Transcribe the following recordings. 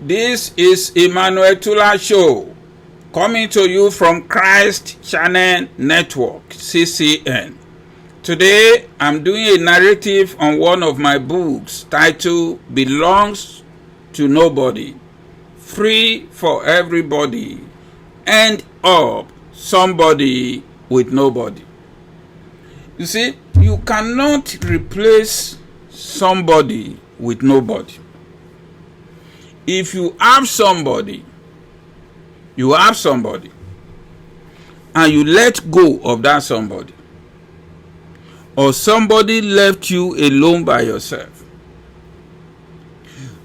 This is Emmanuel Tula Show, coming to you from Christ Channel Network, CCN. Today, I'm doing a narrative on one of my books titled Belongs to Nobody, Free for Everybody, End Up Somebody with Nobody. You see, you cannot replace somebody with nobody. If you have somebody, and you let go of that somebody, or somebody left you alone by yourself,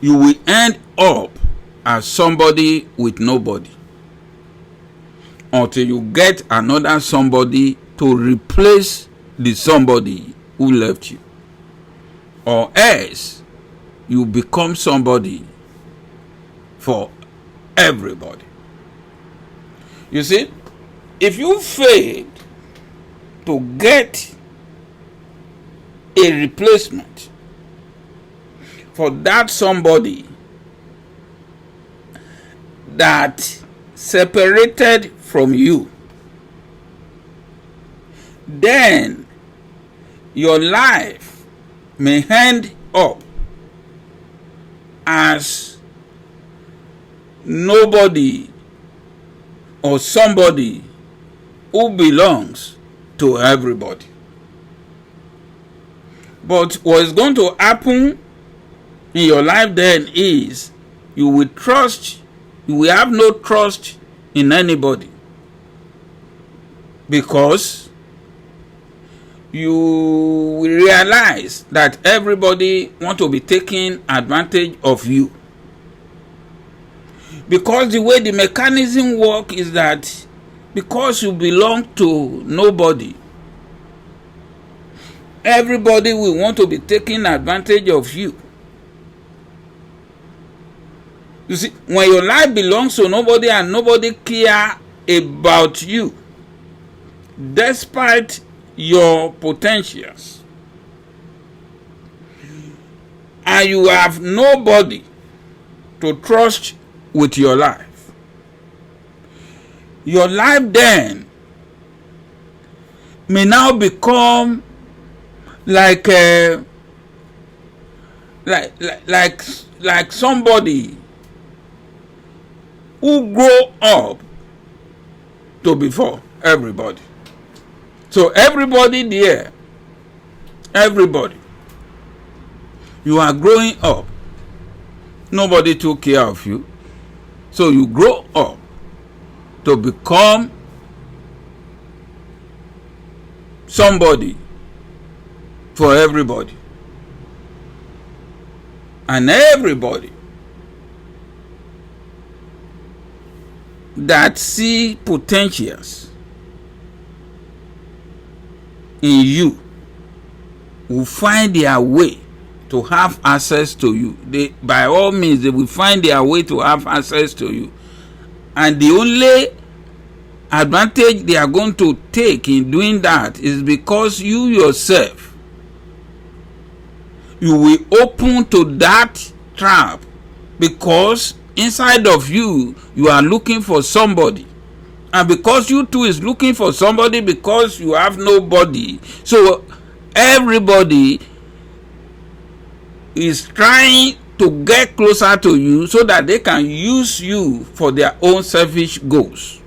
you will end up as somebody with nobody until you get another somebody to replace the somebody who left you, or else you become somebody for everybody. You see, if you fail to get a replacement for that somebody that separated from you, then your life may end up as nobody or somebody who belongs to everybody. But what is going to happen in your life then is you will have no trust in anybody, because you will realize that everybody wants to be taking advantage of you. Because the way the mechanism works is that because you belong to nobody, everybody will want to be taking advantage of you. You see, when your life belongs to nobody and nobody cares about you, despite your potentials, and you have nobody to trust with your life then may now become like somebody who grow up to be for everybody. So everybody, you are growing up, nobody took care of you. So you grow up to become somebody for everybody. And everybody that see potentials in you will find their way to have access to you. By all means, they will find their way to have access to you. And the only advantage they are going to take in doing that is because you yourself, you will open to that trap, because inside of you, you are looking for somebody. And because you too is looking for somebody, because you have nobody, so everybody is trying to get closer to you so that they can use you for their own selfish goals.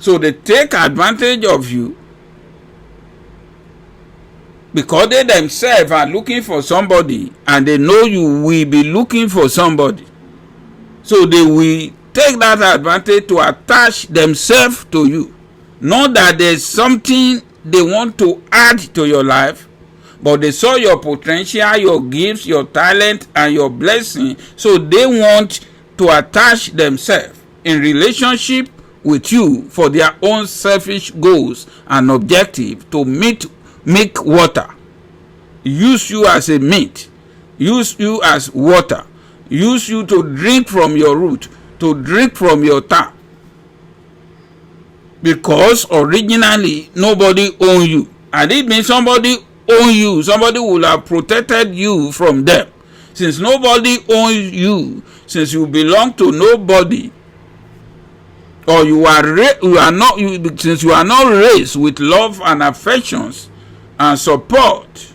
So they take advantage of you because they themselves are looking for somebody, and they know you will be looking for somebody. So they will take that advantage to attach themselves to you. Not that there's something they want to add to your life, but they saw your potential, your gifts, your talent, and your blessing. So they want to attach themselves in relationship with you for their own selfish goals and objective, to make water. Use you as a meat. Use you as water. Use you to drink from your root, to drink from your tap. Because originally nobody owned you. And it means somebody own you. Somebody will have protected you from them. Since nobody owns you, since you belong to nobody, or since you are not raised with love and affections and support,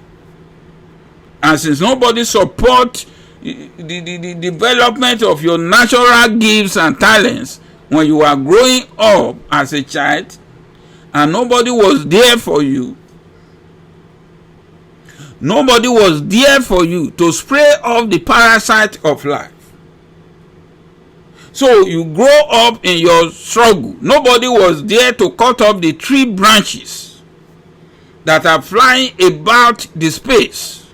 and since nobody support the development of your natural gifts and talents when you are growing up as a child, and nobody was there for you, nobody was there for you to spray off the parasite of life. So you grow up in your struggle. Nobody was there to cut off the tree branches that are flying about the space,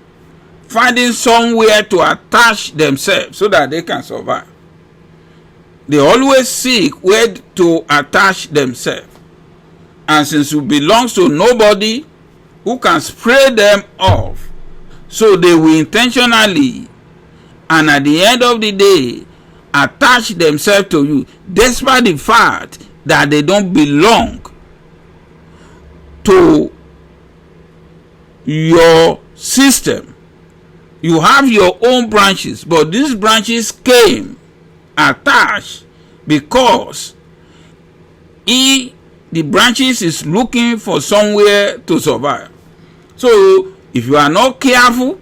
finding somewhere to attach themselves so that they can survive. They always seek where to attach themselves. And since you belong to nobody who can spray them off, so they will intentionally, and at the end of the day, attach themselves to you, despite the fact that they don't belong to your system. You have your own branches, but these branches came attached because the branches is looking for somewhere to survive. So if you are not careful,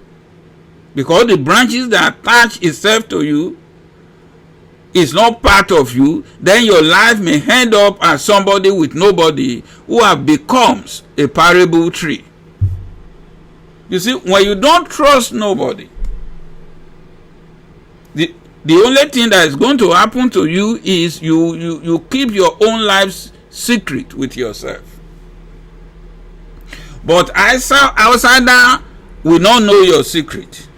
because the branches that attach itself to you is not part of you, then your life may end up as somebody with nobody who have becomes a parable tree. You see, when you don't trust nobody, the only thing that is going to happen to you is you keep your own lives secret with yourself. But outsider will not know your secret.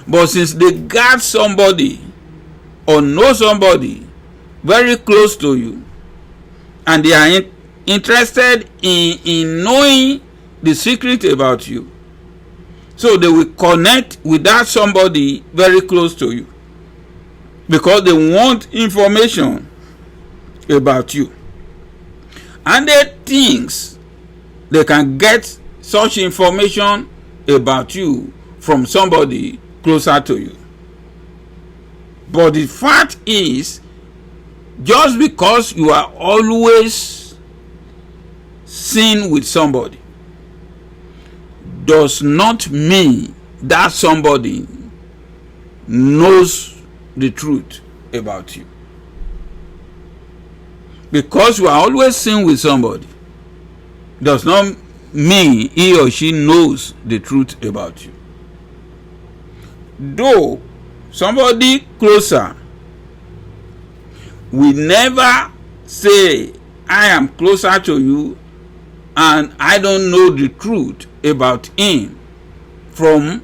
But since they got somebody or know somebody very close to you, and they are interested in knowing the secret about you, so they will connect with that somebody very close to you, because they want information about you, and they think they can get such information about you from somebody closer to you. But the fact is, just because you are always seen with somebody does not mean that somebody knows the truth about you. Because you are always seen with somebody does not mean he or she knows the truth about you. Though somebody closer will never say, I am closer to you and I don't know the truth about him from,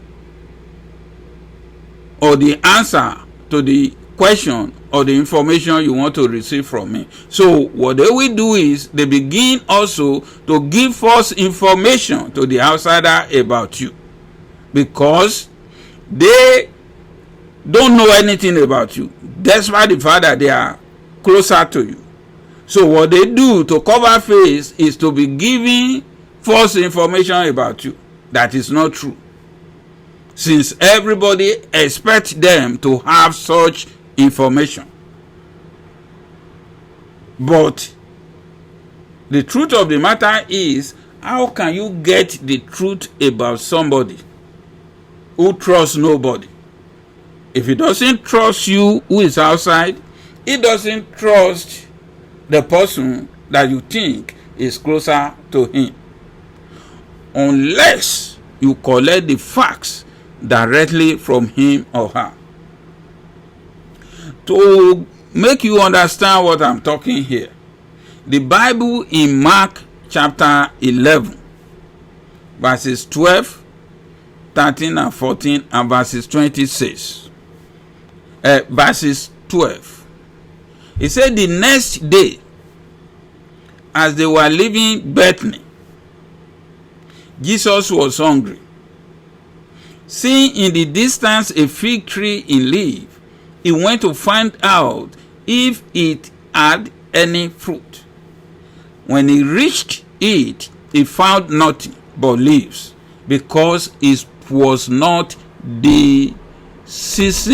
or the answer to the question or the information you want to receive from me. So what they will do is they begin also to give false information to the outsider about you, because they don't know anything about you, despite the fact that they are closer to you. So what they do to cover face is to be giving false information about you that is not true, since everybody expects them to have such information. But the truth of the matter is, how can you get the truth about somebody who trusts nobody? If he doesn't trust you who is outside, he doesn't trust the person that you think is closer to him, unless you collect the facts directly from him or her. To make you understand what I'm talking here, the Bible in Mark chapter 11, verses 12, 13 and 14, and verses 26. Verses 12. It said, the next day, as they were leaving Bethany, Jesus was hungry. Seeing in the distance a fig tree in leaf, he went to find out if it had any fruit. When he reached it, he found nothing but leaves, because it was not the ceasing